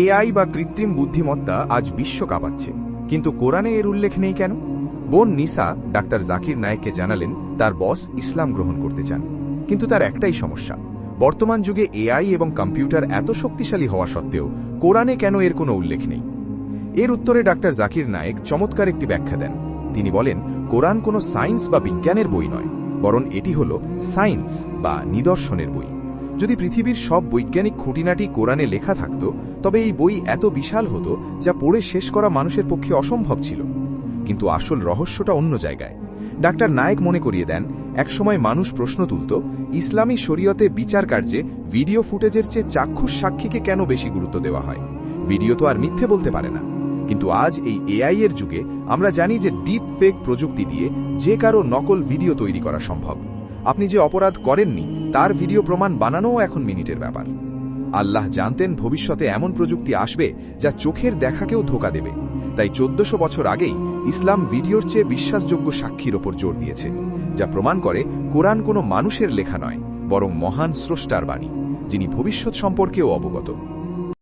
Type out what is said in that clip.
AI বা কৃত্রিম বুদ্ধিমত্তা আজ বিশ্ব কাঁপাচ্ছে, কিন্তু কোরআনে এর উল্লেখ নেই কেন? বোন নিসা ডাক্তার জাকির নায়েককে জানালেন তার বস ইসলাম গ্রহণ করতে চান, কিন্তু তার একটাই সমস্যা, বর্তমান যুগে এআই এবং কম্পিউটার এত শক্তিশালী হওয়া সত্ত্বেও কোরআনে কেন এর কোনো উল্লেখ নেই? এর উত্তরে ডাক্তার জাকির নায়েক চমৎকার একটি ব্যাখ্যা দেন। তিনি বলেন, কোরআন কোনো সায়েন্স বা বিজ্ঞানের বই নয়, বরং এটি হল সায়েন্স বা নিদর্শনের বই। যদি পৃথিবীর সব বৈজ্ঞানিক খুঁটিনাটি কোরআনে লেখা থাকত, তবে এই বই এত বিশাল হতো যা পড়ে শেষ করা মানুষের পক্ষে অসম্ভব ছিল। কিন্তু আসল রহস্যটা অন্য জায়গায়। ডাক্তার নায়েক মনে করিয়ে দেন, একসময় মানুষ প্রশ্ন তুলত, ইসলামী শরীয়তে বিচার কার্যে ভিডিও ফুটেজের চেয়ে চাক্ষুষ সাক্ষীকে কেন বেশি গুরুত্ব দেওয়া হয়? ভিডিও তো আর মিথ্যে বলতে পারে না। কিন্তু আজ এই এআই এর যুগে আমরা জানি যে ডিপ ফেক প্রযুক্তি দিয়ে যে কারো নকল ভিডিও তৈরি করা সম্ভব। আপনি যে অপরাধ করেননি তার ভিডিও প্রমাণ বানানোও এখন মিনিটের ব্যাপার। আল্লাহ জানতেন ভবিষ্যতে এমন প্রযুক্তি আসবে যা চোখের দেখাকেও ধোঁকা দেবে। তাই 1400 বছর আগেই ইসলাম ভিডিওর চেয়ে বিশ্বাসযোগ্য সাক্ষীর ওপর জোর দিয়েছে, যা প্রমাণ করে কোরআন কোনো মানুষের লেখা নয়, বরং মহান স্রষ্টার বাণী, যিনি ভবিষ্যৎ সম্পর্কেও অবগত।